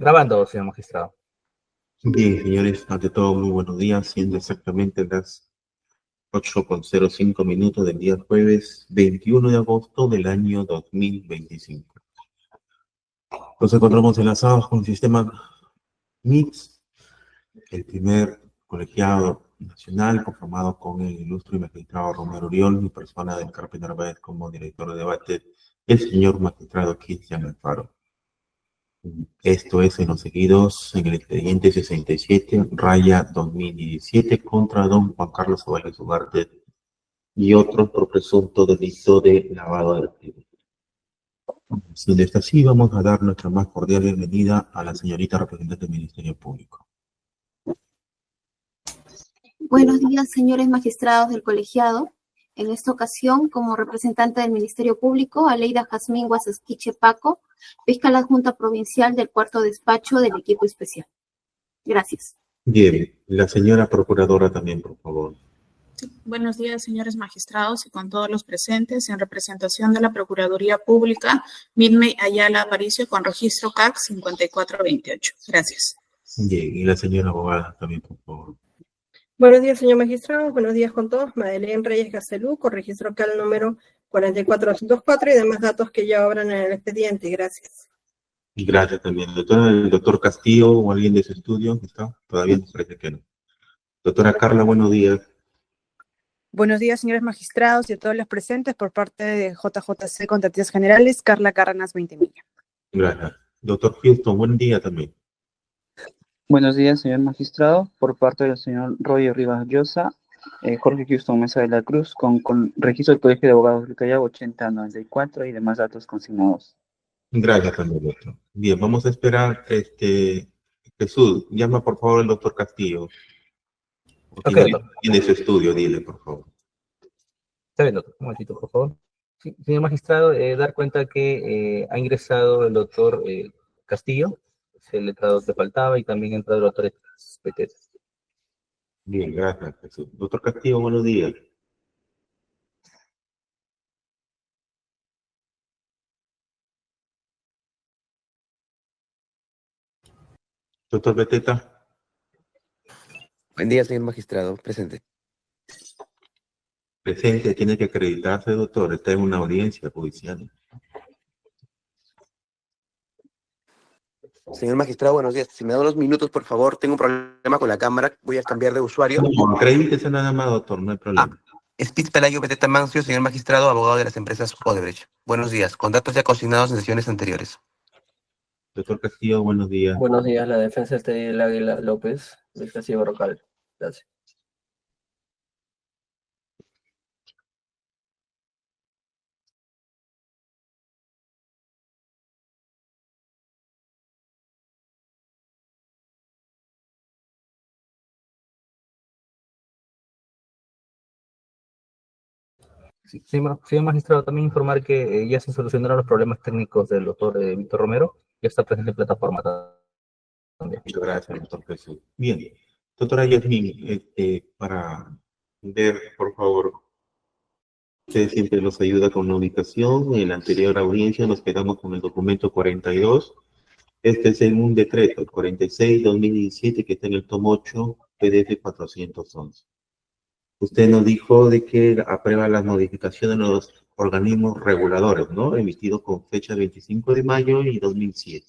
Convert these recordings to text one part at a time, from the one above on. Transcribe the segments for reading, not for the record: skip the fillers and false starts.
Grabando, señor magistrado. Bien, señores, ante todo, muy buenos días, siendo exactamente las 8:05 del día jueves 21 de agosto del año 2025. Nos encontramos enlazados con el sistema MIX, el primer colegiado nacional conformado con el ilustre magistrado Romero Oriol, mi persona del Carpenter Bed como director de debate, el señor magistrado Cristian Alfaro. Esto es en los seguidos en el expediente 67/2017 contra don Juan Carlos Ceballos Ugarte y otros por presunto delito de lavado de activos. Siendo esto así, vamos a dar nuestra más cordial bienvenida a la señorita representante del Ministerio Público. Buenos días, señores magistrados del colegiado. En esta ocasión, como representante del Ministerio Público, Aleida Jazmín Guasasquiche Paco, fiscal adjunta provincial del cuarto despacho del equipo especial. Gracias. Bien, la señora procuradora también, por favor. Sí. Buenos días, señores magistrados y con todos los presentes, en representación de la Procuraduría Pública, Midmey Ayala Aparicio, con registro CAC 5428. Gracias. Bien, y la señora abogada también, por favor. Buenos días, señor magistrado. Buenos días con todos. Madeleine Reyes Gacelú, con registro CAL número 44224 y demás datos que ya obran en el expediente. Gracias. Gracias también. Doctora, el doctor Castillo o alguien de su estudio, ¿está? Todavía nos parece que no. Doctora Carla, buenos días. Buenos días, señores magistrados y a todos los presentes por parte de JJC Contratistas Generales, Carla Carranas 20.000. Gracias. Doctor Houston, buen día también. Buenos días, señor magistrado, por parte del señor Roger Rivas Llosa, Jorge Houston Mesa de la Cruz, con registro del Colegio de Abogados del Callao 8094 y demás datos consignados. Gracias también, doctor. Bien, vamos a esperar, Jesús, llama por favor al doctor Castillo. Okay, tiene su estudio, dile, por favor. Está bien, doctor. Un momentito, por favor. Sí, señor magistrado, dar cuenta que ha ingresado el doctor Castillo, es el letrado que faltaba, y también ha entrado el doctor Petete. Bien, gracias, Jesús. Doctor Castillo, buenos días. Doctor Beteta. Buen día, señor magistrado. Presente. Presente, tiene que acreditarse, doctor. Está en una audiencia judicial. Señor magistrado, buenos días. Si me da unos minutos, por favor, tengo un problema con la cámara. Voy a cambiar de usuario. No, acredítese nada más, doctor, no hay problema. Spitz Pelayo Beteta Mancio, señor magistrado, abogado de las empresas Odebrecht. Buenos días. Con datos ya consignados en sesiones anteriores. Doctor Castillo, buenos días. Buenos días, la defensa del Águila López, del Castillo Barrocal. Gracias. Sí, señor magistrado, también informar que ya se solucionaron los problemas técnicos del doctor Víctor Romero, ya está presente en plataforma también. Muchas gracias, doctor Jesús. Bien, doctora Yasmin, para ver, por favor, usted siempre nos ayuda con la ubicación. En la anterior audiencia nos quedamos con el documento 42. Este es en un decreto, el 46/2017, que está en el tomo 8, PDF 411. Usted nos dijo de que aprueba las modificaciones de los organismos reguladores, ¿no? Emitidos con fecha 25 de mayo y 2007.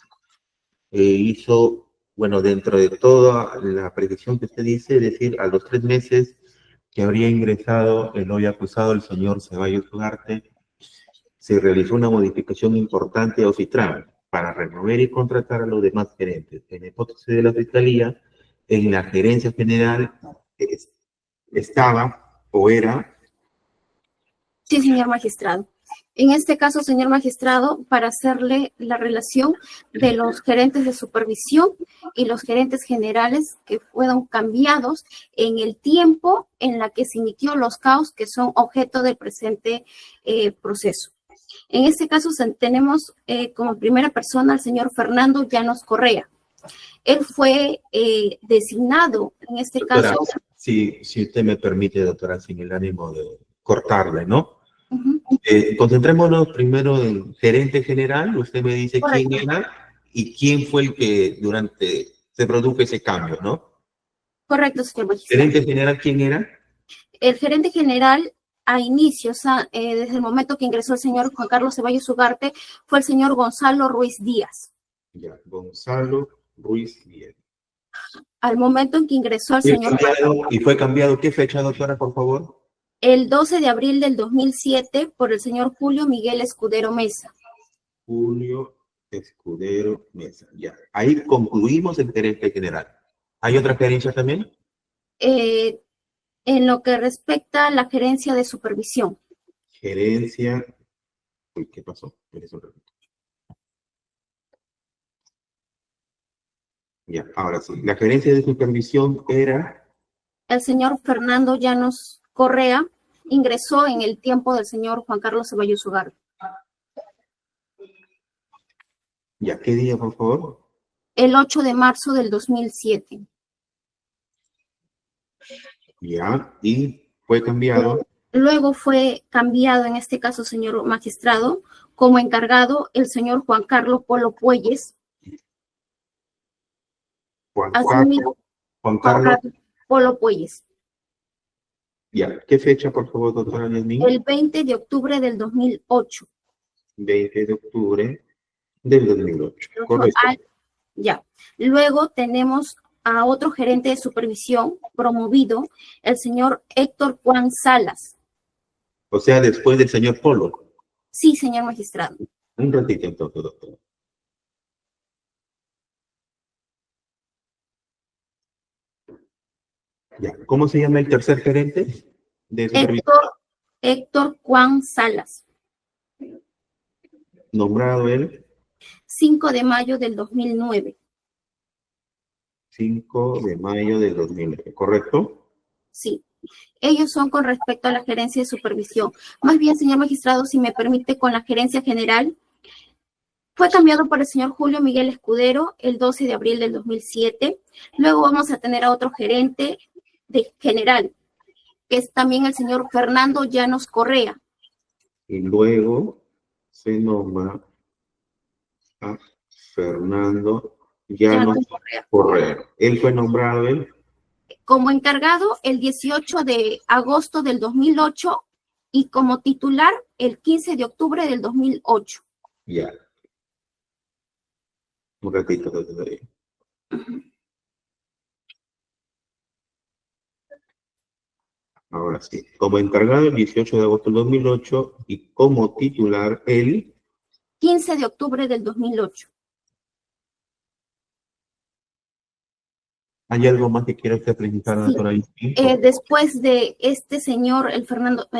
Hizo, bueno, dentro de toda la predicción que usted dice, es decir, a los 3 meses que habría ingresado el hoy acusado, el señor Ceballos Ugarte, se realizó una modificación importante a OSITRAN para remover y contratar a los demás gerentes. En la hipótesis de la Fiscalía, en la gerencia general estaba o era. Sí, señor magistrado. En este caso, señor magistrado, para hacerle la relación de los gerentes de supervisión y los gerentes generales que fueron cambiados en el tiempo en la que se emitió los CAUs que son objeto del presente proceso. En este caso tenemos como primera persona al señor Fernando Llanos Correa. Él fue designado en este Doctora, caso. Si usted me permite, doctora, sin el ánimo de cortarle, ¿no? Concentrémonos primero en gerente general. Usted me dice quién era y quién fue el que se produjo ese cambio, ¿no? Correcto, señor magistrado. ¿Gerente general quién era? El gerente general a inicios, desde el momento que ingresó el señor Juan Carlos Ceballos Ugarte, fue el señor Gonzalo Ruiz Díaz. Ya, Gonzalo Ruiz Díaz. Al momento en que ingresó el señor... ¿Y fue cambiado qué fecha, doctora, por favor? El 12 de abril del 2007 por el señor Julio Miguel Escudero Mesa. Julio Escudero Mesa, ya. Ahí concluimos el gerente general. ¿Hay otra gerencia también? En lo que respecta a la gerencia de supervisión. Gerencia... Uy, ¿qué pasó? Ya, ahora sí. La gerencia de supervisión era... El señor Fernando Llanos Correa ingresó en el tiempo del señor Juan Carlos Ceballos Ugarte. Ya, ¿qué día, por favor? El 8 de marzo del 2007. Ya, y fue cambiado. Luego fue cambiado, en este caso, señor magistrado, como encargado el señor Juan Carlos Polo Puelles. Juan Carlos Polo Puelles. Ya, ¿qué fecha, por favor, doctora Yasmín? El 20 de octubre del 2008. 20 de octubre del 2008. Correcto. Ya. Luego tenemos a otro gerente de supervisión promovido, el señor Héctor Juan Salas. O sea, después del señor Polo. Sí, señor magistrado. Un ratito entonces, doctor. Ya, ¿cómo se llama el tercer gerente de supervisión? Héctor Juan Salas. Nombrado el 5 de mayo del 2009. 5 de mayo del 2009, ¿correcto? Sí. Ellos son con respecto a la gerencia de supervisión. Más bien, señor magistrado, si me permite, con la gerencia general, fue cambiado por el señor Julio Miguel Escudero el 12 de abril del 2007. Luego vamos a tener a otro gerente de general, que es también el señor Fernando Llanos Correa. Y luego se nombra a Fernando Llanos Correa. Él fue nombrado como encargado el 18 de agosto del 2008 y como titular el 15 de octubre del 2008. Ya. Un ratito, doctor. Ahora sí. Como encargado el 18 de agosto del 2008 y como titular el 15 de octubre del 2008. ¿Hay algo más que quiera usted presentar, doctora? Después de este señor, el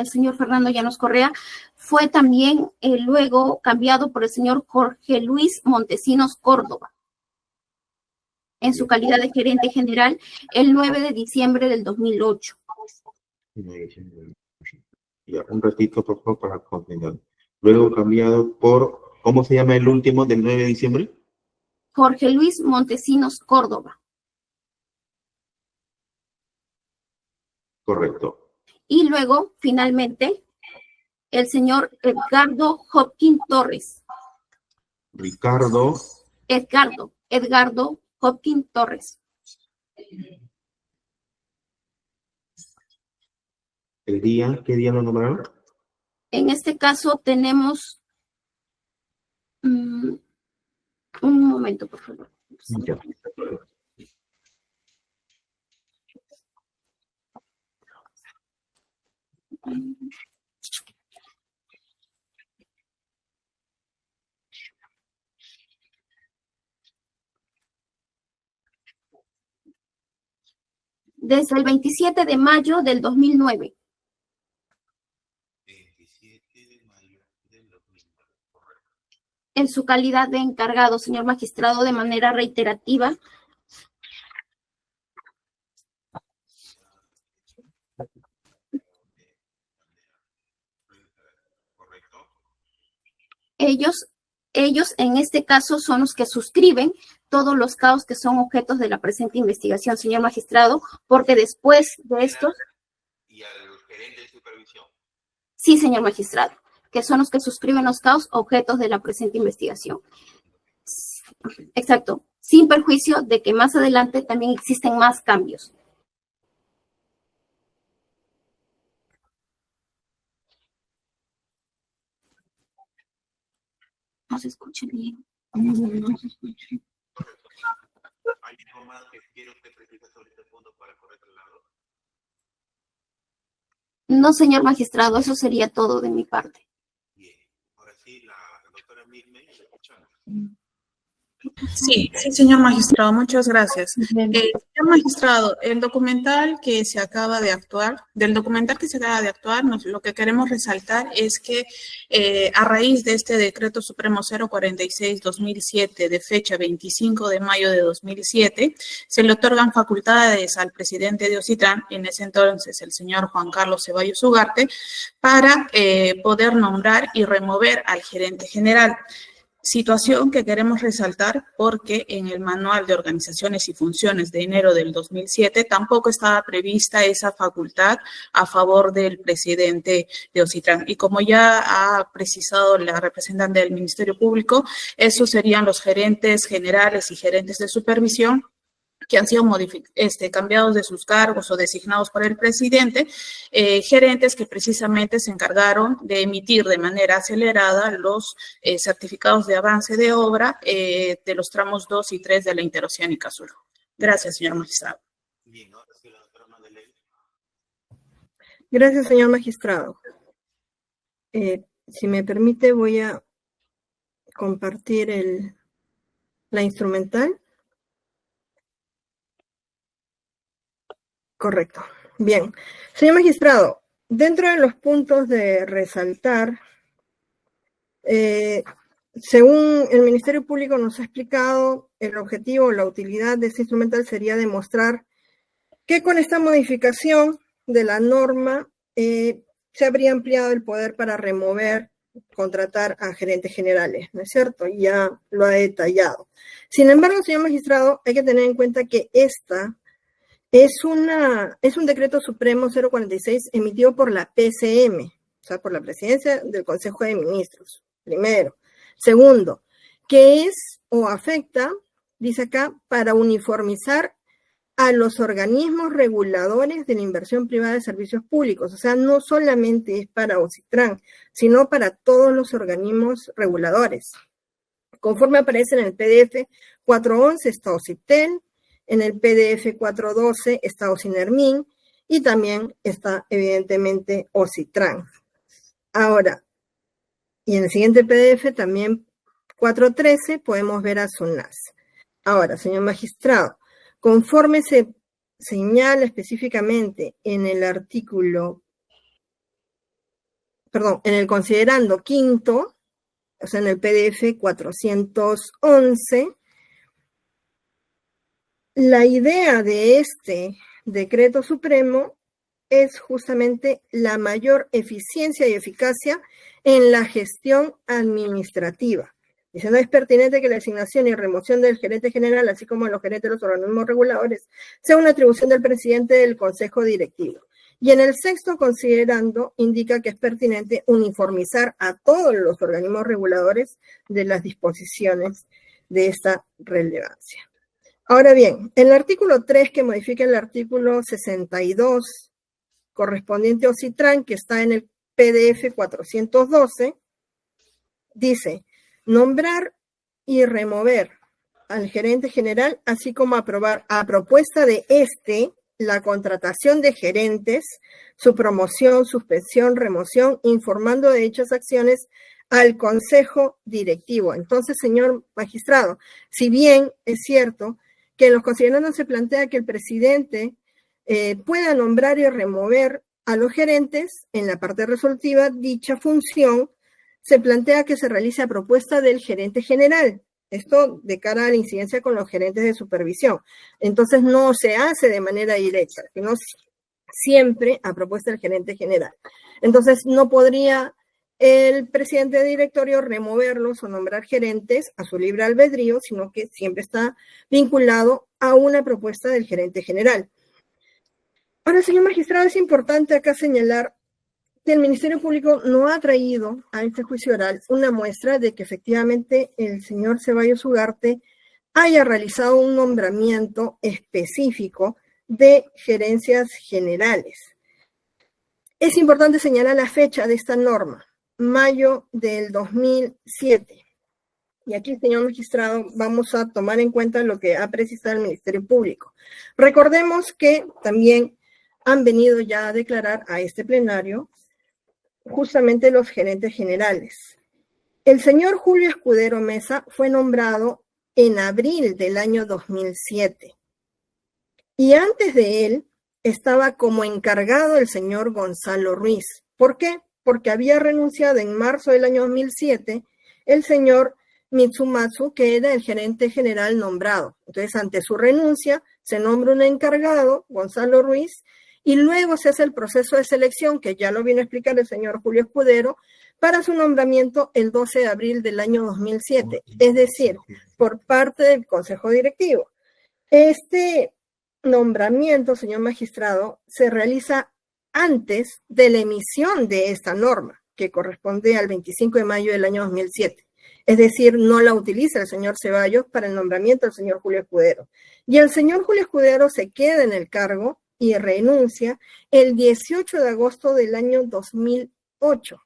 señor Fernando Llanos Correa, fue también luego cambiado por el señor Jorge Luis Montesinos Córdoba, en su calidad de gerente general, el 9 de diciembre del 2008. Ya, un ratito, por favor, para continuar. Luego cambiado por, ¿cómo se llama el último del 9 de diciembre? Jorge Luis Montesinos Córdoba. Correcto. Y luego, finalmente, el señor Edgardo Hopkins Torres. Edgardo Hopkins Torres. ¿El día? ¿Qué día lo nombraron? En este caso tenemos... un momento, por favor. Ya. Desde el 27 de mayo del 2009. 27 de mayo del 2009. En su calidad de encargado, señor magistrado, de manera reiterativa. Ellos en este caso son los que suscriben todos los casos que son objetos de la presente investigación, señor magistrado, porque después de estos... ¿Y al gerente de supervisión? Sí, señor magistrado, que son los que suscriben los casos objetos de la presente investigación. Exacto, sin perjuicio de que más adelante también existen más cambios. No se escucha bien. No se escucha. ¿Hay algo más que quiero que precise sobre este punto para correr al lado? No, señor magistrado, eso sería todo de mi parte. Bien, ahora sí, la doctora Milme, ¿me escuchan? Sí, sí, señor magistrado, muchas gracias. Señor magistrado, el documental que se acaba de actuar, lo que queremos resaltar es que a raíz de este decreto supremo 046-2007 de fecha 25 de mayo de 2007, se le otorgan facultades al presidente de OCITRAN, en ese entonces el señor Juan Carlos Ceballos Ugarte, para poder nombrar y remover al gerente general. Situación que queremos resaltar porque en el Manual de Organizaciones y Funciones de enero del 2007 tampoco estaba prevista esa facultad a favor del presidente de OCITRAN. Y como ya ha precisado la representante del Ministerio Público, esos serían los gerentes generales y gerentes de supervisión que han sido cambiados de sus cargos o designados por el presidente, gerentes que precisamente se encargaron de emitir de manera acelerada los certificados de avance de obra de los tramos 2 y 3 de la Interoceánica Sur. Gracias, señor magistrado. Bien, ahora sí, la doctora Madeleine. Gracias, señor magistrado. Si me permite, voy a compartir la instrumental. Correcto. Bien. Señor magistrado, dentro de los puntos de resaltar, según el Ministerio Público nos ha explicado, el objetivo o la utilidad de este instrumental sería demostrar que con esta modificación de la norma se habría ampliado el poder para remover, contratar a gerentes generales, ¿no es cierto? Ya lo ha detallado. Sin embargo, señor magistrado, hay que tener en cuenta que esta es un decreto supremo 046 emitido por la PCM, o sea, por la Presidencia del Consejo de Ministros, primero. Segundo, que es o afecta, dice acá, para uniformizar a los organismos reguladores de la inversión privada de servicios públicos. O sea, no solamente es para OCITRAN, sino para todos los organismos reguladores. Conforme aparece en el PDF 411 está OCITEL, en el PDF 412 está OCINERMIN y también está evidentemente OCITRAN. Ahora, y en el siguiente PDF también 413 podemos ver a SUNAS. Ahora, señor magistrado, conforme se señala específicamente en el artículo, en el considerando quinto, o sea, en el PDF 411, la idea de este decreto supremo es justamente la mayor eficiencia y eficacia en la gestión administrativa. Dice, no es pertinente que la asignación y remoción del gerente general, así como de los gerentes de los organismos reguladores, sea una atribución del presidente del Consejo Directivo. Y en el sexto considerando indica que es pertinente uniformizar a todos los organismos reguladores de las disposiciones de esta relevancia. Ahora bien, el artículo 3 que modifica el artículo 62 correspondiente a OCITRAN, que está en el PDF 412, dice, nombrar y remover al gerente general, así como aprobar a propuesta de la contratación de gerentes, su promoción, suspensión, remoción, informando de dichas acciones al Consejo Directivo. Entonces, señor magistrado, si bien es cierto que en los considerandos se plantea que el presidente pueda nombrar y remover a los gerentes, en la parte resolutiva, dicha función se plantea que se realice a propuesta del gerente general. Esto de cara a la incidencia con los gerentes de supervisión. Entonces no se hace de manera directa, sino siempre a propuesta del gerente general. Entonces no podría el presidente de directorio removerlos o nombrar gerentes a su libre albedrío, sino que siempre está vinculado a una propuesta del gerente general. Ahora, señor magistrado, es importante acá señalar el Ministerio Público no ha traído a este juicio oral una muestra de que efectivamente el señor Ceballos Ugarte haya realizado un nombramiento específico de gerencias generales. Es importante señalar la fecha de esta norma, mayo del 2007. Y aquí, señor magistrado, vamos a tomar en cuenta lo que ha precisado el Ministerio Público. Recordemos que también han venido ya a declarar a este plenario justamente los gerentes generales. El señor Julio Escudero Mesa fue nombrado en abril del año 2007. Y antes de él estaba como encargado el señor Gonzalo Ruiz. ¿Por qué? Porque había renunciado en marzo del año 2007 el señor Mitsumatsu, que era el gerente general nombrado. Entonces, ante su renuncia, se nombra un encargado, Gonzalo Ruiz, y luego se hace el proceso de selección, que ya lo vino a explicar el señor Julio Escudero, para su nombramiento el 12 de abril del año 2007, es decir, por parte del Consejo Directivo. Este nombramiento, señor magistrado, se realiza antes de la emisión de esta norma, que corresponde al 25 de mayo del año 2007. Es decir, no la utiliza el señor Ceballos para el nombramiento del señor Julio Escudero. Y el señor Julio Escudero se queda en el cargo y renuncia el 18 de agosto del año 2008.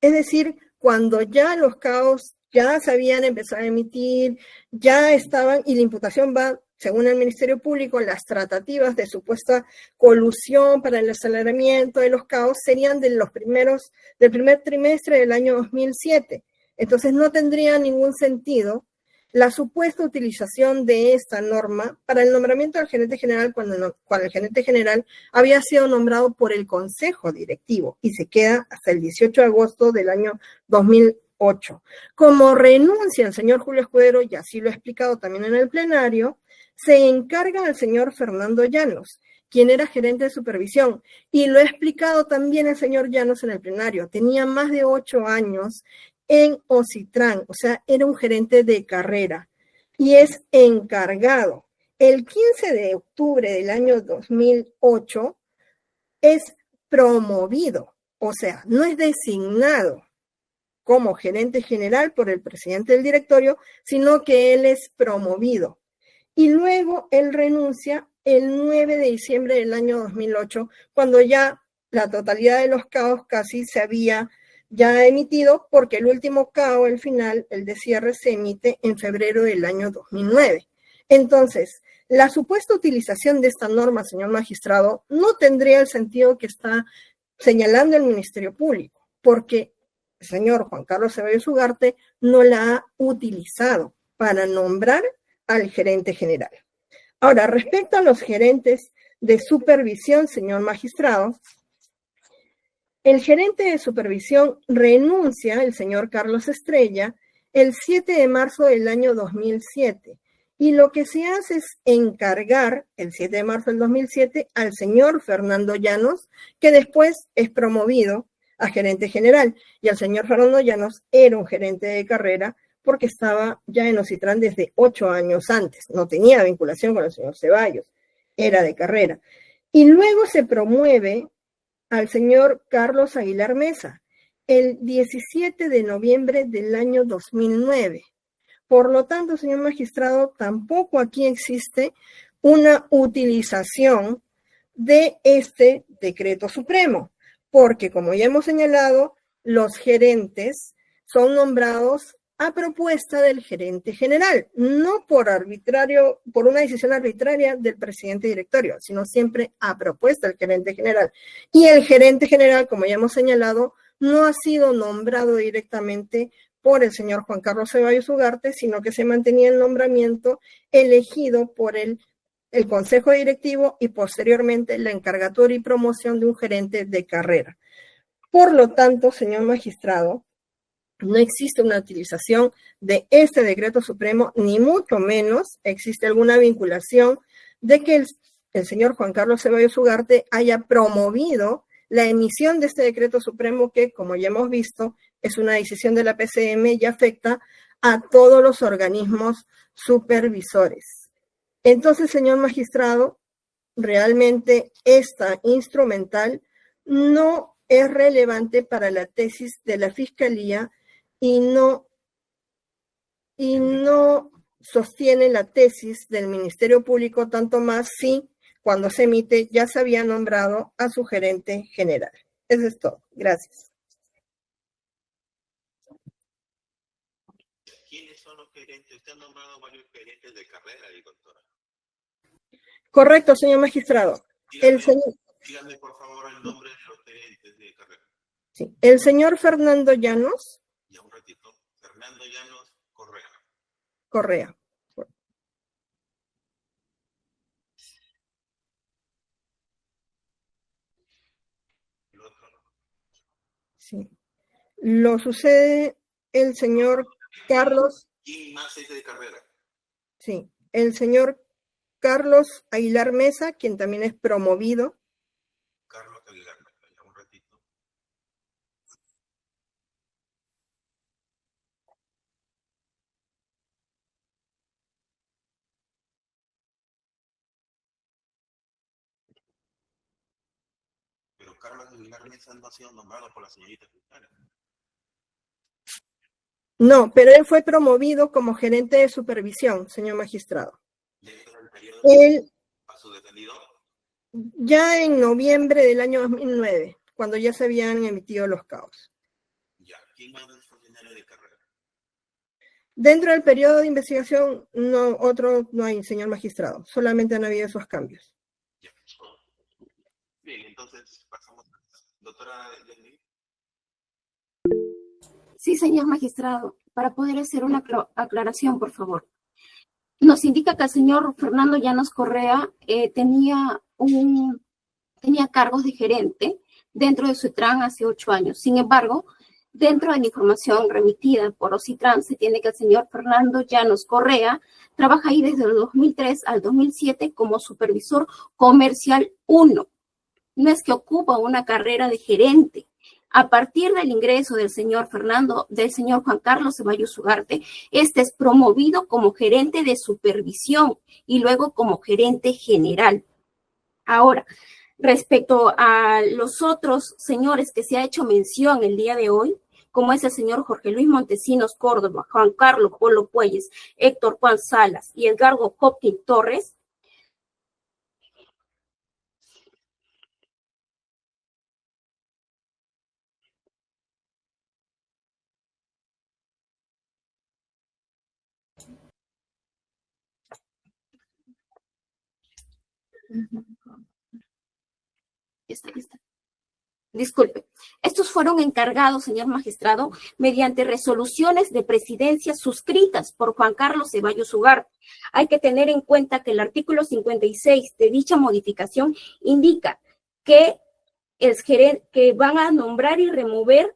Es decir, cuando ya los CAOs ya se habían empezado a emitir, ya estaban, y la imputación va, según el Ministerio Público, las tratativas de supuesta colusión para el aceleramiento de los CAOs serían del primer trimestre del año 2007. Entonces no tendría ningún sentido la supuesta utilización de esta norma para el nombramiento del gerente general cuando el gerente general había sido nombrado por el Consejo Directivo y se queda hasta el 18 de agosto del año 2008. Como renuncia el señor Julio Escudero, y así lo he explicado también en el plenario, se encarga al señor Fernando Llanos, quien era gerente de supervisión, y lo ha explicado también el señor Llanos en el plenario. Tenía más de 8 años en Ocitran, o sea, era un gerente de carrera, y es encargado. El 15 de octubre del año 2008 es promovido, o sea, no es designado como gerente general por el presidente del directorio, sino que él es promovido. Y luego él renuncia el 9 de diciembre del año 2008, cuando ya la totalidad de los CAOs casi se había ya emitido, porque el último CAO, el final, el de cierre, se emite en febrero del año 2009. Entonces, la supuesta utilización de esta norma, señor magistrado, no tendría el sentido que está señalando el Ministerio Público, porque el señor Juan Carlos Ceballos Ugarte no la ha utilizado para nombrar al gerente general. Ahora, respecto a los gerentes de supervisión, señor magistrado, el gerente de supervisión renuncia, el señor Carlos Estrella, el 7 de marzo del año 2007. Y lo que se hace es encargar, el 7 de marzo del 2007, al señor Fernando Llanos, que después es promovido a gerente general. Y el señor Fernando Llanos era un gerente de carrera porque estaba ya en Ocitran desde 8 años antes. No tenía vinculación con el señor Ceballos, era de carrera. Y luego se promueve al señor Carlos Aguilar Mesa, el 17 de noviembre del año 2009. Por lo tanto, señor magistrado, tampoco aquí existe una utilización de este decreto supremo, porque como ya hemos señalado, los gerentes son nombrados a propuesta del gerente general, no por una decisión arbitraria del presidente directorio, sino siempre a propuesta del gerente general. Y el gerente general, como ya hemos señalado, no ha sido nombrado directamente por el señor Juan Carlos Ceballos Ugarte, sino que se mantenía el nombramiento elegido por el Consejo Directivo y posteriormente la encargatura y promoción de un gerente de carrera. Por lo tanto, señor magistrado, no existe una utilización de este decreto supremo, ni mucho menos existe alguna vinculación de que el señor Juan Carlos Ceballos Ugarte haya promovido la emisión de este decreto supremo que, como ya hemos visto, es una decisión de la PCM y afecta a todos los organismos supervisores. Entonces, señor magistrado, realmente esta instrumental no es relevante para la tesis de la Fiscalía y no sostiene la tesis del Ministerio Público, tanto más si cuando se emite ya se había nombrado a su gerente general. Eso es todo. Gracias. ¿Quiénes son los gerentes? Usted ha nombrado varios gerentes de carrera, doctora. Correcto, señor magistrado. Dígame, por favor, el nombre de los gerentes de carrera. Sí. El señor Fernando Llanos. Ya un ratito. Fernando Llanos Correa. El otro. Sí. Lo sucede el señor Carlos. ¿Quién más es de carrera? Sí, el señor Carlos Aguilar Mesa, quien también es promovido. Carlos Aguilar Mesa, ya un ratito. Pero Carlos Aguilar Mesa no ha sido nombrado por la señorita Quintana. No, pero él fue promovido como gerente de supervisión, señor magistrado. ¿Dentro del periodo Él, a su detenido? ya en noviembre del año 2009, cuando ya se habían emitido los caos. Ya. ¿Quién más es funcionario de carrera? Dentro del periodo de investigación, no hay, señor magistrado. Solamente han habido esos cambios. Ya. Bien, entonces pasamos a la doctora Yasmin. Sí, señor magistrado, para poder hacer una aclaración, por favor. Nos indica que el señor Fernando Llanos Correa tenía cargos de gerente dentro de Ocitran hace 8 años. Sin embargo, dentro de la información remitida por Ocitran, se tiene que el señor Fernando Llanos Correa trabaja ahí desde el 2003 al 2007 como supervisor comercial 1. No es que ocupa una carrera de gerente. A partir del ingreso del señor Juan Carlos Ceballos Ugarte, este es promovido como gerente de supervisión y luego como gerente general. Ahora, respecto a los otros señores que se ha hecho mención el día de hoy, como es el señor Jorge Luis Montesinos Córdoba, Juan Carlos Polo Puelles, Héctor Juan Salas y Edgardo Hopkins Torres, está. Disculpe, estos fueron encargados, señor magistrado, mediante resoluciones de presidencia suscritas por Juan Carlos Ceballos Ugarte. Hay que tener en cuenta que el artículo 56 de dicha modificación indica que que van a nombrar y remover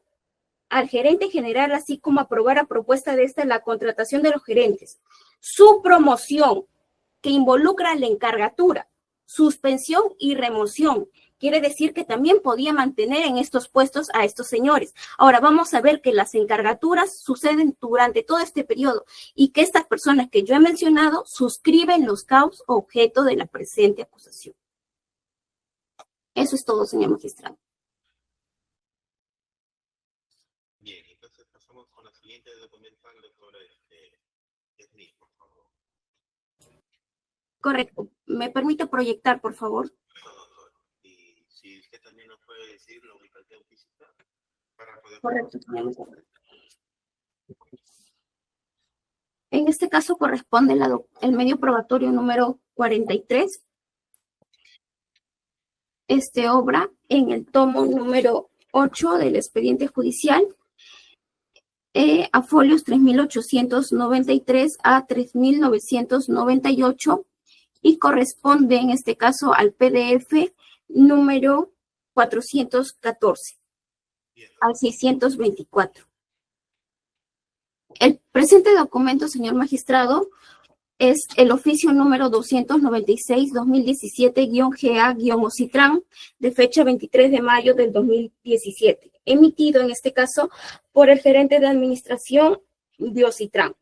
al gerente general, así como aprobar a propuesta de esta la contratación de los gerentes. Su promoción, que involucra la encargatura, suspensión y remoción. Quiere decir que también podía mantener en estos puestos a estos señores. Ahora vamos a ver que las encargaturas suceden durante todo este periodo y que estas personas que yo he mencionado suscriben los caos objeto de la presente acusación. Eso es todo, señor magistrado. Bien, entonces pasamos con la siguiente documental, doctora Yasmin, por favor. Correcto. ¿Me permite proyectar, por favor? Y si usted también nos puede decir la ubicación física para poder... Correcto. En este caso corresponde el medio probatorio número 43. Obra en el tomo número 8 del expediente judicial, a folios 3.893 a 3.998, y corresponde en este caso al PDF número 414 al 624. El presente documento, señor magistrado, es el oficio número 296-2017-GA-Ocitran, de fecha 23 de mayo del 2017, emitido en este caso por el gerente de administración de Ocitran,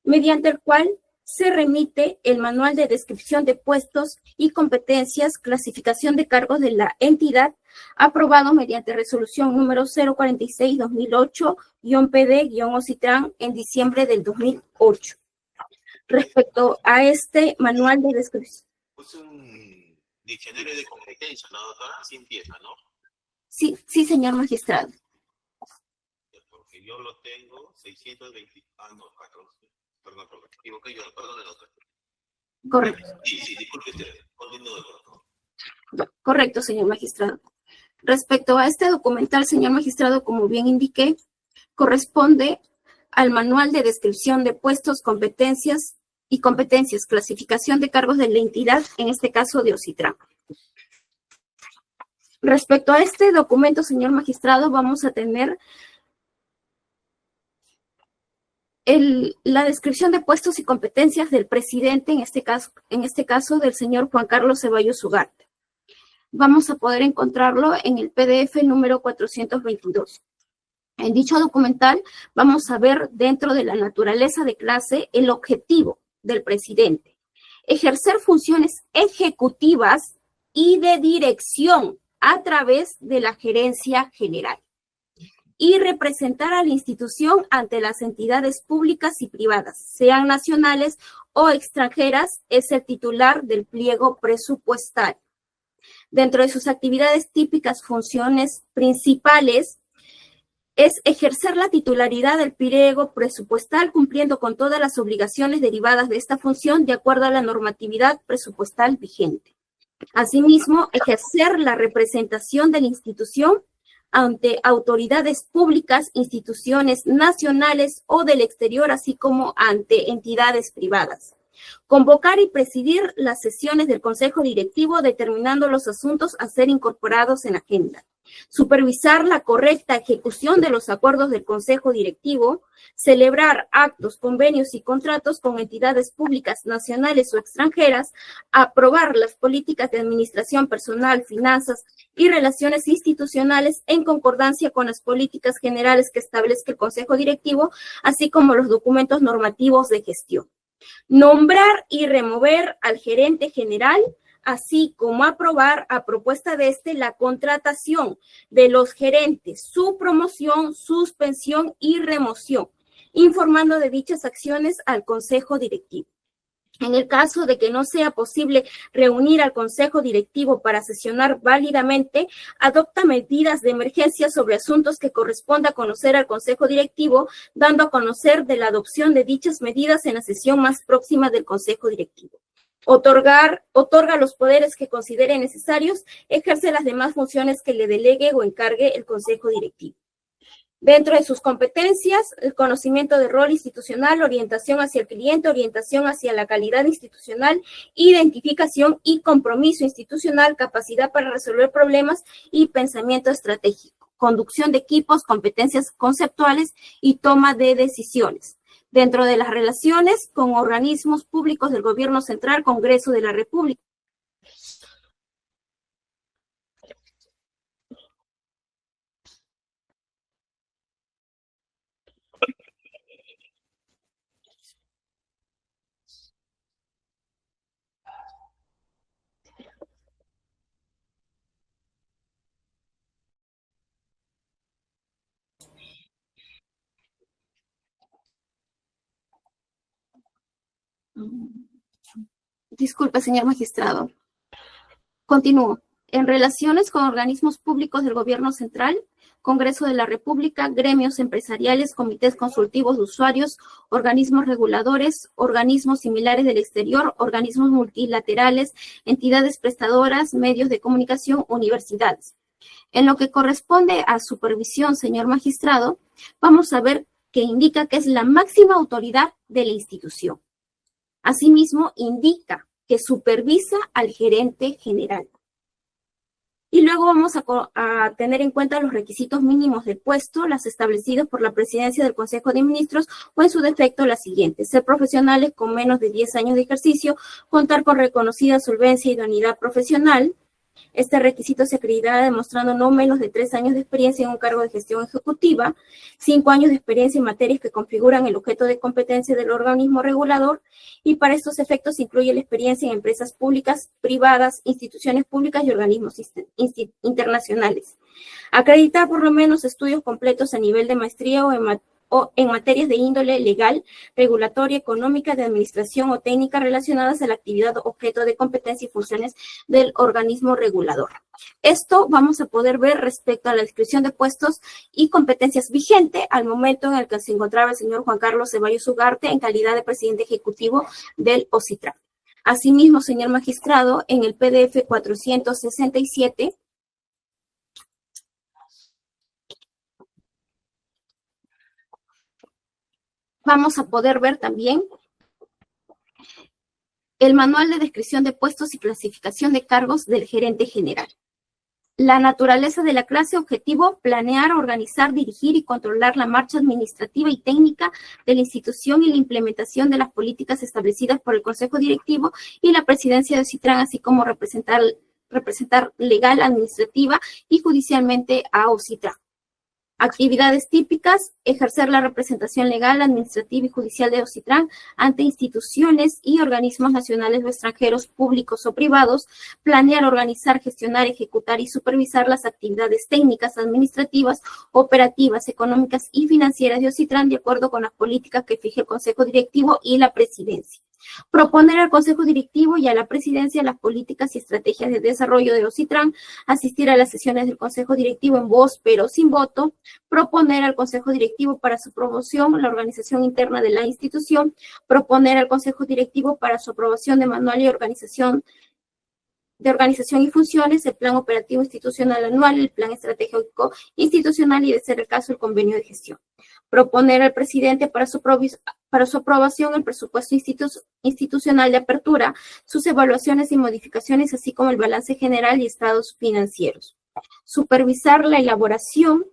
mediante el cual se remite el manual de descripción de puestos y competencias, clasificación de cargos de la entidad, aprobado mediante resolución número 046-2008-PD-OCITRAN en diciembre del 2008. Respecto a este manual de descripción. Es un diccionario de competencia, ¿no, doctora? Así empieza, ¿no? Sí, señor magistrado. Porque yo lo tengo 620, no, 14. Perdón, me equivoqué yo, perdón, doctor. Correcto. Sí, disculpe usted. Continúe, por favor. Correcto, señor magistrado. Respecto a este documental, señor magistrado, como bien indiqué, corresponde al manual de descripción de puestos, competencias, clasificación de cargos de la entidad, en este caso de OCITRAN. Respecto a este documento, señor magistrado, vamos a tener la descripción de puestos y competencias del presidente, en este caso del señor Juan Carlos Ceballos Ugarte. Vamos a poder encontrarlo en el PDF número 422. En dicho documental vamos a ver dentro de la naturaleza de clase el objetivo del presidente: ejercer funciones ejecutivas y de dirección a través de la gerencia general y representar a la institución ante las entidades públicas y privadas, sean nacionales o extranjeras, es el titular del pliego presupuestario. Dentro de sus actividades típicas, funciones principales, es ejercer la titularidad del pliego presupuestal cumpliendo con todas las obligaciones derivadas de esta función de acuerdo a la normatividad presupuestal vigente. Asimismo, ejercer la representación de la institución ante autoridades públicas, instituciones nacionales o del exterior, así como ante entidades privadas. Convocar y presidir las sesiones del Consejo Directivo determinando los asuntos a ser incorporados en la agenda. Supervisar la correcta ejecución de los acuerdos del Consejo Directivo, celebrar actos, convenios y contratos con entidades públicas nacionales o extranjeras, aprobar las políticas de administración personal, finanzas y relaciones institucionales en concordancia con las políticas generales que establezca el Consejo Directivo, así como los documentos normativos de gestión. Nombrar y remover al gerente general, así como aprobar a propuesta de la contratación de los gerentes, su promoción, suspensión y remoción, informando de dichas acciones al Consejo Directivo. En el caso de que no sea posible reunir al Consejo Directivo para sesionar válidamente, adopta medidas de emergencia sobre asuntos que corresponda conocer al Consejo Directivo, dando a conocer de la adopción de dichas medidas en la sesión más próxima del Consejo Directivo. Otorga los poderes que considere necesarios, ejerce las demás funciones que le delegue o encargue el Consejo Directivo. Dentro de sus competencias, el conocimiento de rol institucional, orientación hacia el cliente, orientación hacia la calidad institucional, identificación y compromiso institucional, capacidad para resolver problemas y pensamiento estratégico, conducción de equipos, competencias conceptuales y toma de decisiones. Dentro de las relaciones con organismos públicos del Gobierno Central, Congreso de la República. Disculpe, señor magistrado. Continúo. En relaciones con organismos públicos del Gobierno Central, Congreso de la República, gremios empresariales, comités consultivos de usuarios, organismos reguladores, organismos similares del exterior, organismos multilaterales, entidades prestadoras, medios de comunicación, universidades. En lo que corresponde a supervisión, señor magistrado, vamos a ver que indica que es la máxima autoridad de la institución. Asimismo, indica que supervisa al gerente general. Y luego vamos a tener en cuenta los requisitos mínimos del puesto, las establecidos por la Presidencia del Consejo de Ministros, o en su defecto las siguientes: ser profesionales con menos de 10 años de ejercicio, contar con reconocida solvencia y idoneidad profesional, Este requisito se acreditará demostrando no menos de 3 años de experiencia en un cargo de gestión ejecutiva, 5 años de experiencia en materias que configuran el objeto de competencia del organismo regulador, y para estos efectos incluye la experiencia en empresas públicas, privadas, instituciones públicas y organismos internacionales. Acreditar por lo menos estudios completos a nivel de maestría o en materias de índole legal, regulatoria, económica, de administración o técnica relacionadas a la actividad objeto de competencia y funciones del organismo regulador. Esto vamos a poder ver respecto a la descripción de puestos y competencias vigente al momento en el que se encontraba el señor Juan Carlos Ceballos Ugarte en calidad de presidente ejecutivo del OCITRAN. Asimismo, señor magistrado, en el PDF 467, vamos a poder ver también el manual de descripción de puestos y clasificación de cargos del gerente general. La naturaleza de la clase objetivo: planear, organizar, dirigir y controlar la marcha administrativa y técnica de la institución y la implementación de las políticas establecidas por el Consejo Directivo y la Presidencia de OCITRAN, así como representar legal, administrativa y judicialmente a OCITRAN. Actividades típicas: ejercer la representación legal, administrativa y judicial de OCITRAN ante instituciones y organismos nacionales o extranjeros, públicos o privados, planear, organizar, gestionar, ejecutar y supervisar las actividades técnicas, administrativas, operativas, económicas y financieras de OCITRAN de acuerdo con las políticas que fije el Consejo Directivo y la Presidencia. Proponer al Consejo Directivo y a la Presidencia las políticas y estrategias de desarrollo de OCITRAN, asistir a las sesiones del Consejo Directivo en voz pero sin voto, proponer al Consejo Directivo para su promoción la organización interna de la institución, proponer al Consejo Directivo para su aprobación de manual y organización y funciones, el plan operativo institucional anual, el plan estratégico institucional y, de ser el caso, el convenio de gestión. Proponer al presidente para su aprobación el presupuesto institucional de apertura, sus evaluaciones y modificaciones, así como el balance general y estados financieros. Supervisar la elaboración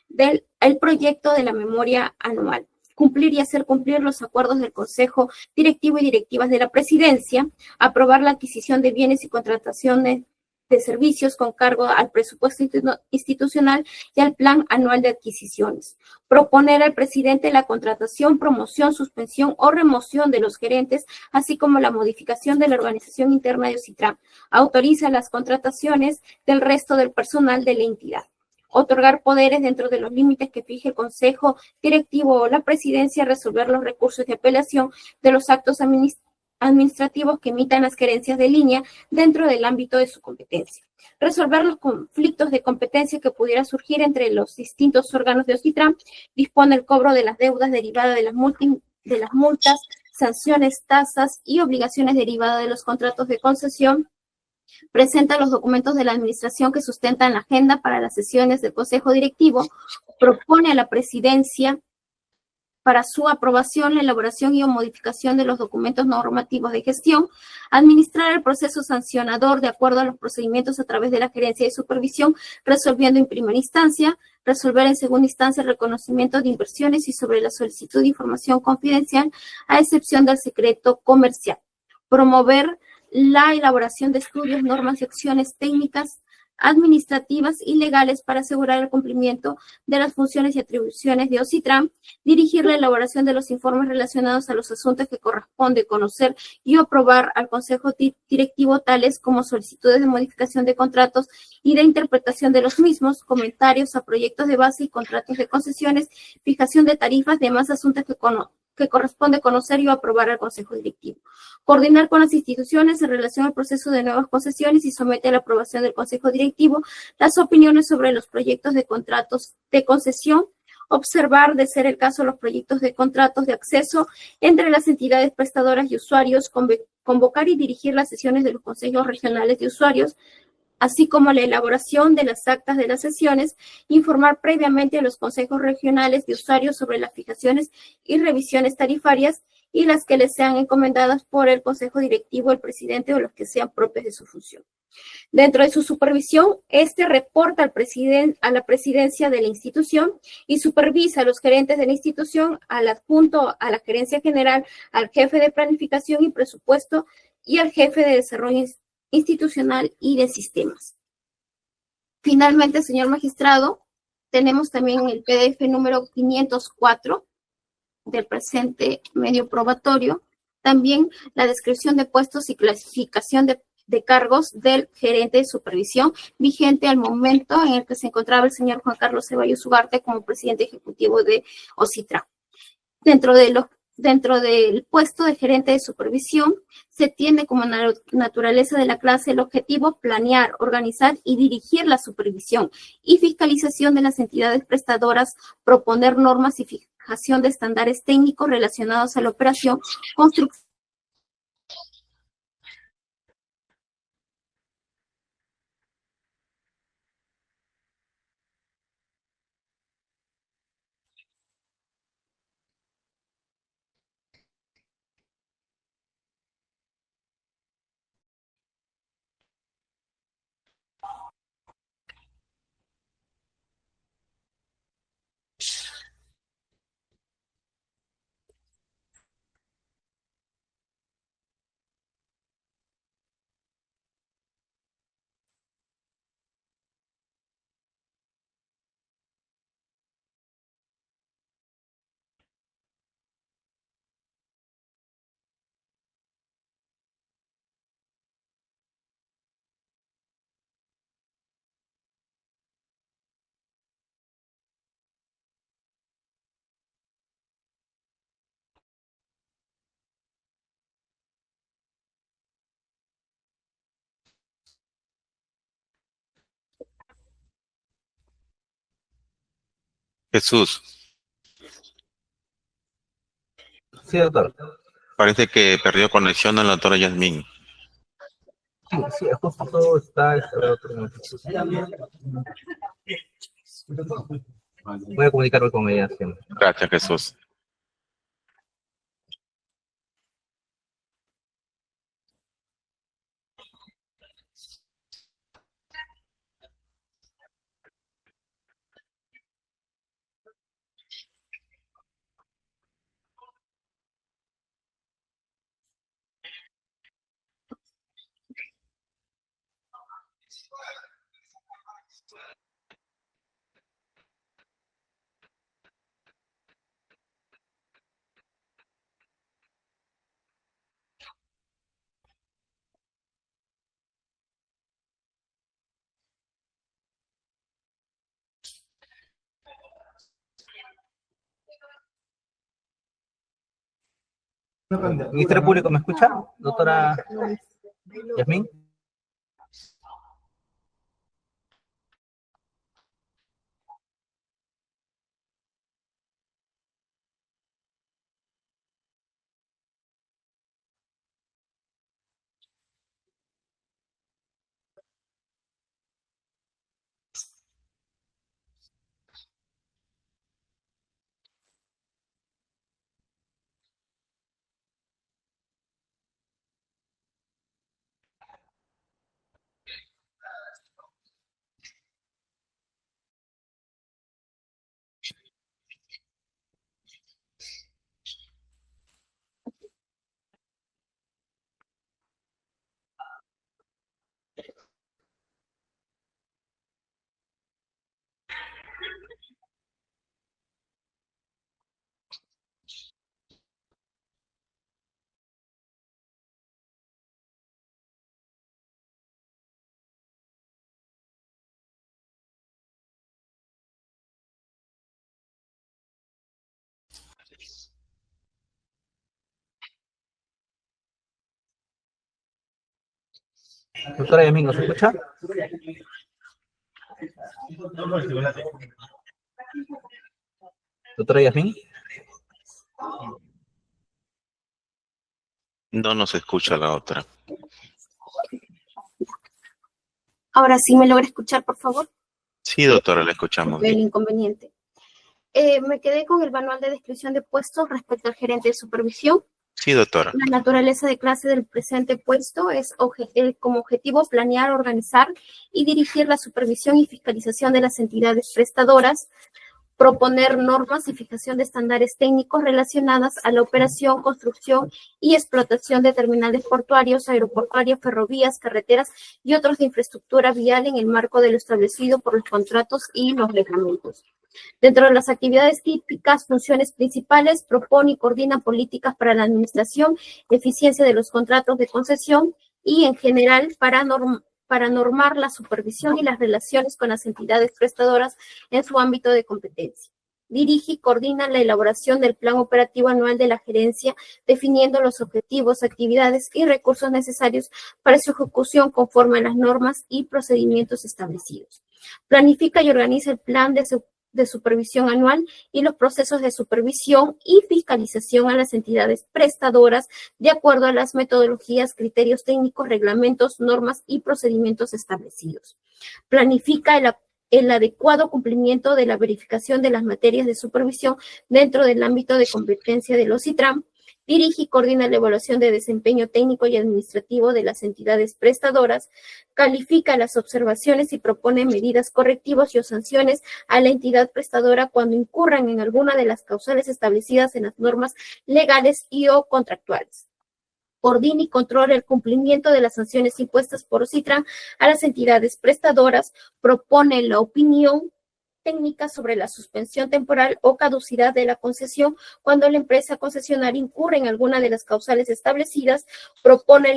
del proyecto de la memoria anual. Cumplir y hacer cumplir los acuerdos del Consejo Directivo y directivas de la Presidencia, aprobar la adquisición de bienes y contrataciones de servicios con cargo al presupuesto institucional y al plan anual de adquisiciones. Proponer al presidente la contratación, promoción, suspensión o remoción de los gerentes, así como la modificación de la organización interna de OCITRAN. Autoriza las contrataciones del resto del personal de la entidad. Otorgar poderes dentro de los límites que fije el Consejo Directivo o la Presidencia, resolver los recursos de apelación de los actos administrativos que emitan las gerencias de línea dentro del ámbito de su competencia. Resolver los conflictos de competencia que pudiera surgir entre los distintos órganos de OCITRAN, dispone el cobro de las deudas derivadas de las multas, sanciones, tasas y obligaciones derivadas de los contratos de concesión. Presenta los documentos de la administración que sustentan la agenda para las sesiones del Consejo Directivo, propone a la Presidencia para su aprobación la elaboración y o modificación de los documentos normativos de gestión, administrar el proceso sancionador de acuerdo a los procedimientos a través de la gerencia de supervisión, resolviendo en primera instancia, resolver en segunda instancia el reconocimiento de inversiones y sobre la solicitud de información confidencial, a excepción del secreto comercial. Promover la elaboración de estudios, normas y acciones técnicas, administrativas y legales para asegurar el cumplimiento de las funciones y atribuciones de OCITRAN, dirigir la elaboración de los informes relacionados a los asuntos que corresponde conocer y aprobar al Consejo Directivo, tales como solicitudes de modificación de contratos y de interpretación de los mismos, comentarios a proyectos de base y contratos de concesiones, fijación de tarifas, demás asuntos que corresponde conocer y aprobar al Consejo Directivo. Coordinar con las instituciones en relación al proceso de nuevas concesiones y somete a la aprobación del Consejo Directivo las opiniones sobre los proyectos de contratos de concesión. Observar, de ser el caso, los proyectos de contratos de acceso entre las entidades prestadoras y usuarios. Convocar y dirigir las sesiones de los consejos regionales de usuarios, así como la elaboración de las actas de las sesiones, informar previamente a los consejos regionales de usuarios sobre las fijaciones y revisiones tarifarias y las que les sean encomendadas por el Consejo Directivo, el presidente o los que sean propios de su función. Dentro de su supervisión, reporta a la presidencia de la institución y supervisa a los gerentes de la institución, al adjunto a la gerencia general, al jefe de planificación y presupuesto y al jefe de desarrollo institucional y de sistemas. Finalmente, señor magistrado, tenemos también el PDF número 504 del presente medio probatorio, también la descripción de puestos y clasificación de cargos del gerente de supervisión vigente al momento en el que se encontraba el señor Juan Carlos Ceballos Ugarte como presidente ejecutivo de OCITRA. Dentro del puesto de gerente de supervisión, se tiene como naturaleza de la clase el objetivo planear, organizar y dirigir la supervisión y fiscalización de las entidades prestadoras, proponer normas y fijación de estándares técnicos relacionados a la operación, construcción. Jesús, Sí, doctor. parece que perdió conexión a la doctora Yasmín. Sí, justo todo está... Voy a comunicarme con ella siempre. Gracias, Jesús. Ministerio Público, ¿me escucha, doctora Yasmín? Doctora Yasmín, ¿nos escucha? Doctora Yasmín. No nos escucha la otra. Ahora sí me logra escuchar, por favor. Sí, doctora, la escuchamos. El inconveniente. Me quedé con el manual de descripción de puestos respecto al gerente de supervisión. Sí, doctora. La naturaleza de clase del presente puesto es como objetivo planear, organizar y dirigir la supervisión y fiscalización de las entidades prestadoras, proponer normas y fijación de estándares técnicos relacionadas a la operación, construcción y explotación de terminales portuarios, aeroportuarios, ferrovías, carreteras y otros de infraestructura vial en el marco de lo establecido por los contratos y los reglamentos. Dentro de las actividades típicas, funciones principales, propone y coordina políticas para la administración, eficiencia de los contratos de concesión y, en general, para normar la supervisión y las relaciones con las entidades prestadoras en su ámbito de competencia. Dirige y coordina la elaboración del plan operativo anual de la gerencia, definiendo los objetivos, actividades y recursos necesarios para su ejecución conforme a las normas y procedimientos establecidos. Planifica y organiza el plan de supervisión anual y los procesos de supervisión y fiscalización a las entidades prestadoras de acuerdo a las metodologías, criterios técnicos, reglamentos, normas y procedimientos establecidos. Planifica el adecuado cumplimiento de la verificación de las materias de supervisión dentro del ámbito de competencia del OSITRAN. Dirige y coordina la evaluación de desempeño técnico y administrativo de las entidades prestadoras, califica las observaciones y propone medidas correctivas y o sanciones a la entidad prestadora cuando incurran en alguna de las causales establecidas en las normas legales y o contractuales. Coordina y controla el cumplimiento de las sanciones impuestas por OSITRAN a las entidades prestadoras, propone la opinión técnica sobre la suspensión temporal o caducidad de la concesión cuando la empresa concesionaria incurre en alguna de las causales establecidas, propone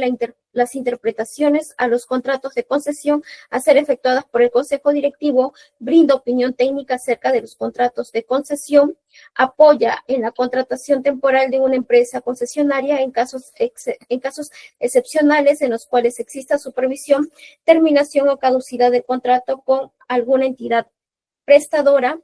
las interpretaciones a los contratos de concesión a ser efectuadas por el Consejo Directivo, brinda opinión técnica acerca de los contratos de concesión, apoya en la contratación temporal de una empresa concesionaria en casos excepcionales en los cuales exista supervisión, terminación o caducidad del contrato con alguna entidad prestadora,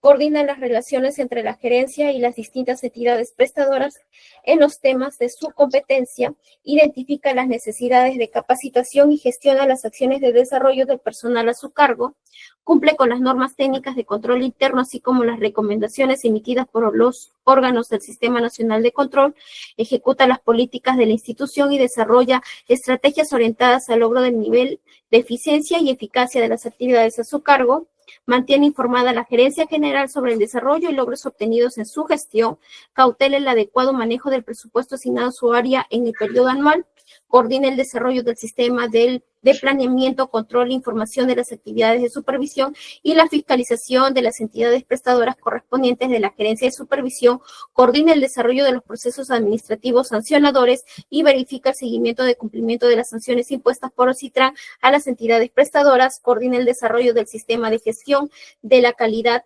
coordina las relaciones entre la gerencia y las distintas entidades prestadoras en los temas de su competencia, identifica las necesidades de capacitación y gestiona las acciones de desarrollo del personal a su cargo, cumple con las normas técnicas de control interno, así como las recomendaciones emitidas por los órganos del Sistema Nacional de Control, ejecuta las políticas de la institución y desarrolla estrategias orientadas al logro del nivel de eficiencia y eficacia de las actividades a su cargo, mantiene informada a la Gerencia General sobre el desarrollo y logros obtenidos en su gestión, cautela el adecuado manejo del presupuesto asignado a su área en el periodo anual, coordina el desarrollo del sistema de planeamiento, control e información de las actividades de supervisión y la fiscalización de las entidades prestadoras correspondientes de la Gerencia de Supervisión, coordina el desarrollo de los procesos administrativos sancionadores y verifica el seguimiento de cumplimiento de las sanciones impuestas por OSITRAN a las entidades prestadoras, coordina el desarrollo del sistema de gestión de la calidad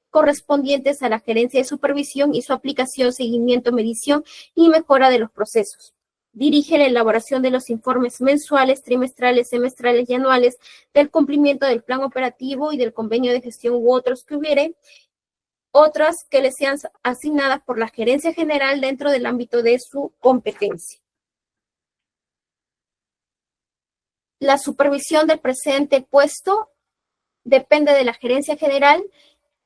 correspondientes a la Gerencia de Supervisión y su aplicación, seguimiento, medición y mejora de los procesos. Dirige la elaboración de los informes mensuales, trimestrales, semestrales y anuales del cumplimiento del plan operativo y del convenio de gestión u otros que hubiere, otras que le sean asignadas por la Gerencia General dentro del ámbito de su competencia. La supervisión del presente puesto depende de la Gerencia General,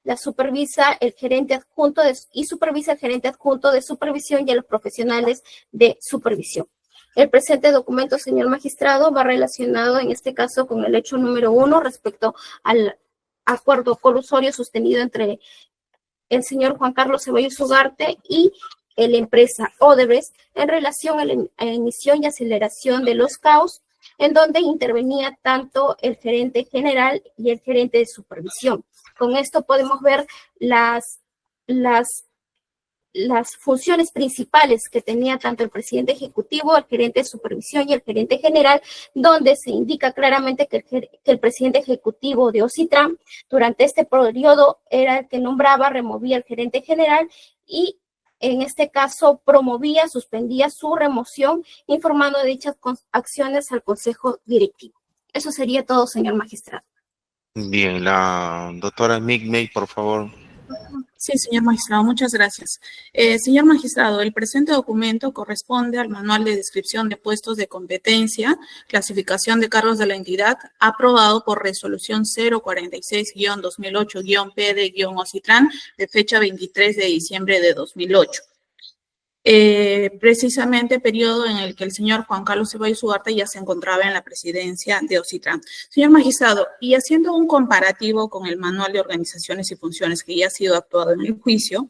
la supervisa el gerente adjunto y supervisa el gerente adjunto de supervisión y a los profesionales de supervisión. El presente documento, señor magistrado, va relacionado en este caso con el hecho número 1 respecto al acuerdo colusorio sostenido entre el señor Juan Carlos Ceballos Ugarte y la empresa Odebrecht en relación a la emisión y aceleración de los CAUs, en donde intervenía tanto el gerente general y el gerente de supervisión. Con esto podemos ver las funciones principales que tenía tanto el presidente ejecutivo, el gerente de supervisión y el gerente general, donde se indica claramente que el presidente ejecutivo de OSITRAN durante este periodo era el que nombraba, removía al gerente general y en este caso promovía, suspendía su remoción, informando de dichas acciones al Consejo Directivo. Eso sería todo, señor magistrado. Bien, la doctora Migmey, por favor. Sí, señor magistrado, muchas gracias. Señor magistrado, el presente documento corresponde al Manual de Descripción de Puestos de Competencia, Clasificación de Cargos de la Entidad, aprobado por Resolución 046-2008-PD-OSITRAN, de fecha 23 de diciembre de 2008. precisamente periodo en el que el señor Juan Carlos Ceballos Ugarte ya se encontraba en la presidencia de OCITRAN. Señor magistrado, y haciendo un comparativo con el manual de organizaciones y funciones que ya ha sido actuado en el juicio,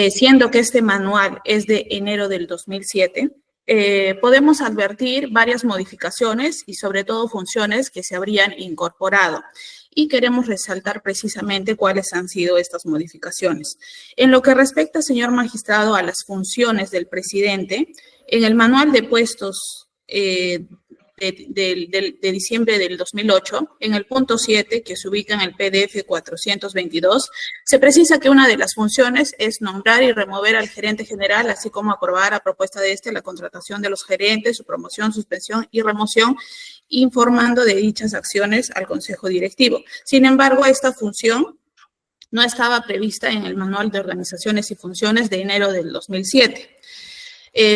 siendo que este manual es de enero del 2007, podemos advertir varias modificaciones y sobre todo funciones que se habrían incorporado. Y queremos resaltar precisamente cuáles han sido estas modificaciones. En lo que respecta, señor magistrado, a las funciones del presidente, en el manual de puestos de diciembre del 2008, en el punto 7, que se ubica en el PDF 422, se precisa que una de las funciones es nombrar y remover al gerente general, así como aprobar a propuesta de la contratación de los gerentes, su promoción, suspensión y remoción, informando de dichas acciones al Consejo Directivo. Sin embargo, esta función no estaba prevista en el Manual de Organizaciones y Funciones de enero del 2007.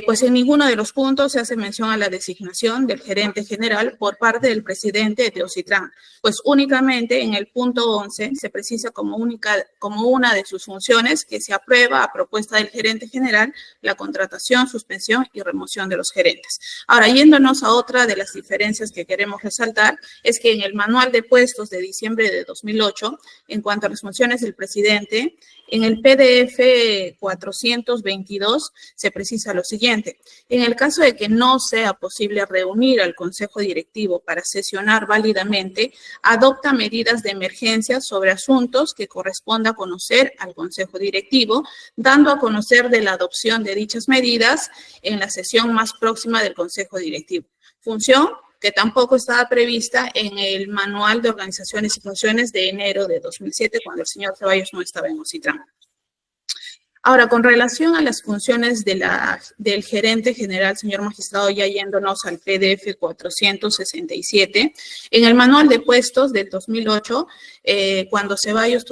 Pues en ninguno de los puntos se hace mención a la designación del gerente general por parte del presidente de OCITRAN, pues únicamente en el punto 11 se precisa como una de sus funciones que se aprueba a propuesta del gerente general la contratación, suspensión y remoción de los gerentes. Ahora, yéndonos a otra de las diferencias que queremos resaltar, es que en el manual de puestos de diciembre de 2008, en cuanto a las funciones del presidente, en el PDF 422 se precisa lo siguiente. En el caso de que no sea posible reunir al Consejo Directivo para sesionar válidamente, adopta medidas de emergencia sobre asuntos que corresponda conocer al Consejo Directivo, dando a conocer de la adopción de dichas medidas en la sesión más próxima del Consejo Directivo. Función que tampoco estaba prevista en el Manual de Organizaciones y Funciones de enero de 2007, cuando el señor Ceballos no estaba en OCITRAN. Ahora, con relación a las funciones del gerente general, señor magistrado, ya yéndonos al PDF 467, en el manual de puestos del 2008, cuando Ceballos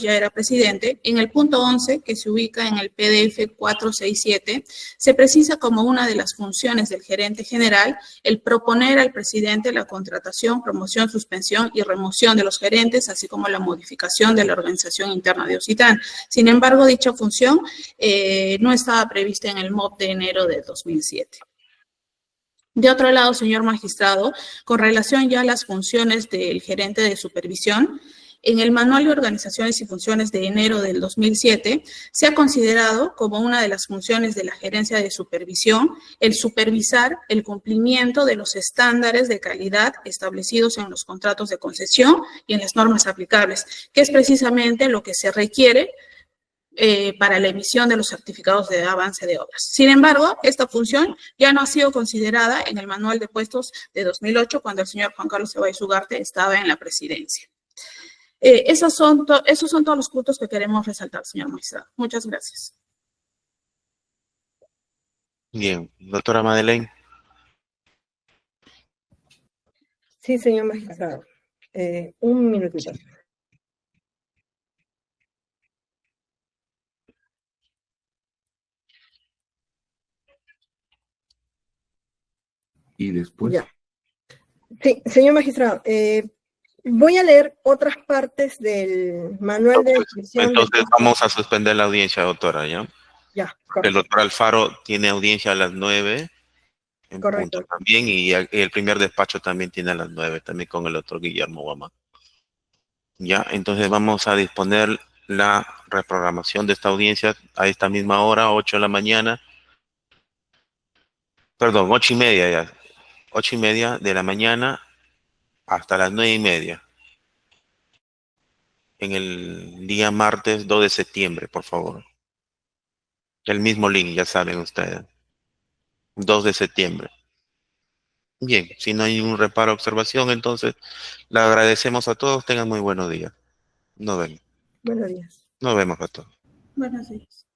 ya era presidente, en el punto 11, que se ubica en el PDF 467, se precisa como una de las funciones del gerente general el proponer al presidente la contratación, promoción, suspensión y remoción de los gerentes, así como la modificación de la organización interna de OCITRAN. Sin embargo, dicha función no estaba prevista en el MOP de enero de 2007. De otro lado, señor magistrado, con relación ya a las funciones del gerente de supervisión, en el Manual de Organizaciones y Funciones de enero del 2007, se ha considerado como una de las funciones de la gerencia de supervisión el supervisar el cumplimiento de los estándares de calidad establecidos en los contratos de concesión y en las normas aplicables, que es precisamente lo que se requiere para la emisión de los certificados de avance de obras. Sin embargo, esta función ya no ha sido considerada en el manual de puestos de 2008 cuando el señor Juan Carlos Ceballos Ugarte estaba en la presidencia. Esos son todos los puntos que queremos resaltar, señor magistrado. Muchas gracias. Bien, doctora Madeleine. Sí, señor magistrado. Un minutito. Y después. Ya. Sí, señor magistrado, voy a leer otras partes del manual de descripción. Entonces vamos a suspender la audiencia, doctora, ¿ya? Ya, correcto. El doctor Alfaro tiene audiencia a las 9. En correcto. punto también, y el primer despacho también tiene a las 9, también con el doctor Guillermo Guamán. Ya, entonces vamos a disponer la reprogramación de esta audiencia a esta misma hora, 8 de la mañana. Perdón, 8:30 ya. 8:30 de la mañana hasta las 9:30. En el día martes 2 de septiembre, por favor. El mismo link, ya saben ustedes. 2 de septiembre. Bien, si no hay ningún reparo o observación, entonces le agradecemos a todos. Tengan muy buenos días. Nos vemos. Buenos días. Nos vemos a todos. Buenos días.